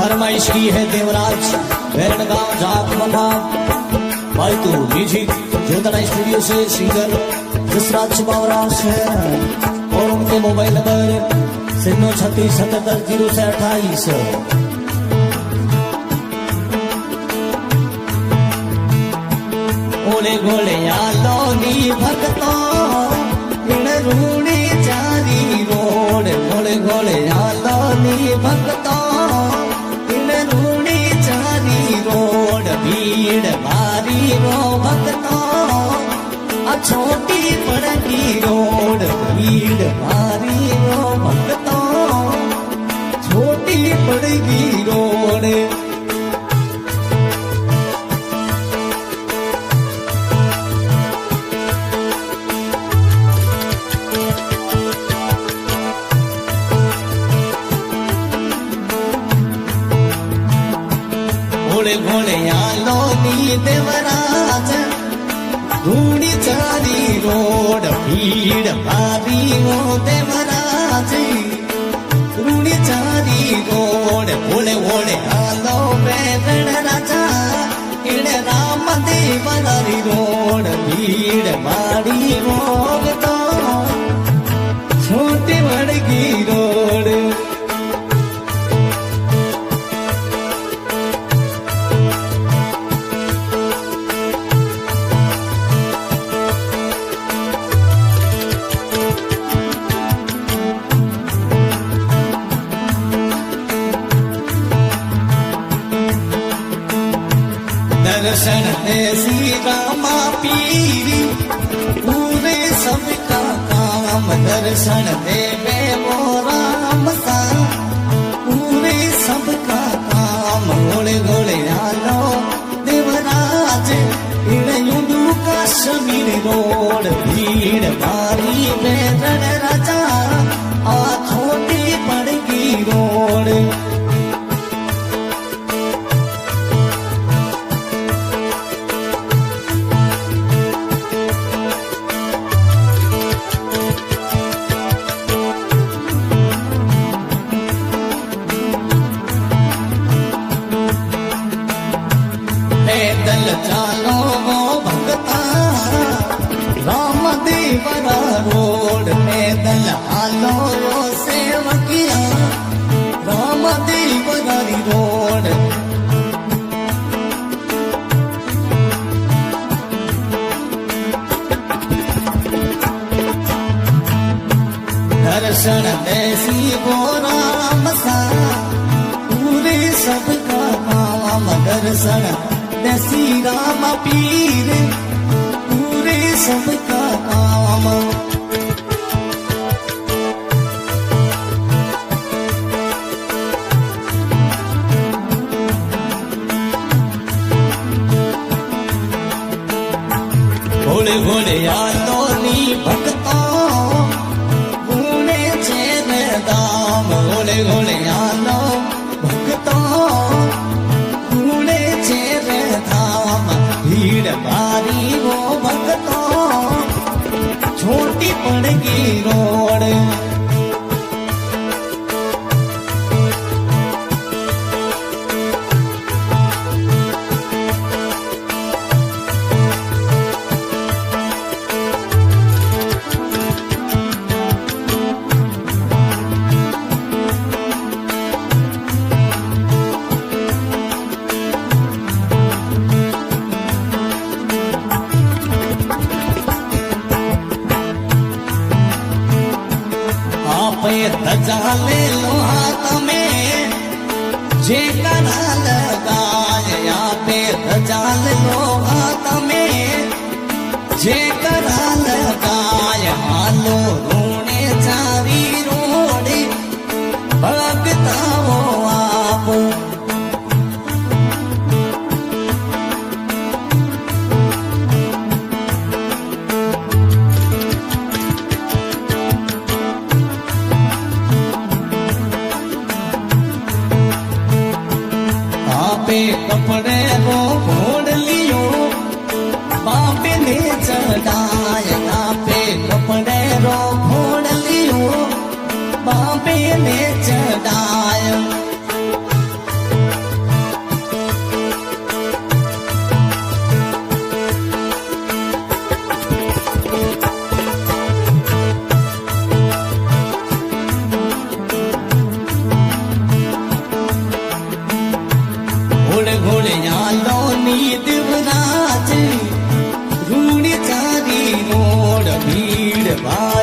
फरमाइश की है देवराज वेरणगांव जात मना भाई तू म्यूजिक ज्योतना स्टूडियो से सिंगर जसराज बावरा है और उनके मोबाइल नंबर 967770 ओले गोले आलो नी भक्तो इन रूणी चारी रोड ओले गोले आलो नी भक्तो इन रूणी चारी रोड भीड़ भारी रो भक्तो आ छोटी पड़की रोड भीड़ भारी रो भक्तो छोटी पड़की रोड घोड़े घोड़े आलो नी देवराज रूणी चारी रोड भीड़ भारी वो देवराज रूणी चारी रोड घोड़े घोड़े आलो वेरण राजा इण राम देवरारी रोड भीड़ भारी रोग तो छोटी बड़गी रोड दर्शन ऐसी रामा पीरी पूरे सबका काम दर्शन देवे वो राम सा पूरे सबका काम घोड़े घोड़े आलो देवराज इन युदु कश्मीर रोड भीड़ भारी वेरण राजा आ छोटी पड़गी रोड पैदल चालो वो भक्ता राम देवरा रोड पैदल आलो यो सेवकिया राम देवरारी रोड दर्शन ऐसी वो राम सा पूरे सबका काम दर्शन देसी राम पीर पूरे सबका काम घोड़े घोड़े आलो नी भक्तो पूरे चैन दाम घोड़े घोड़े आलो भक्तो पूरे चैन धाम भीड़ भारी वो भक्तो छोटी पड़गी रोड धजा ले लो हाथ में जे करा लगाया पे धजा ले लो हाथ में जे करा लगाया हालो रोने चारी रोड़े भगता वो आप कपड़े वो घोड़ लियो बाप ने चढ़ा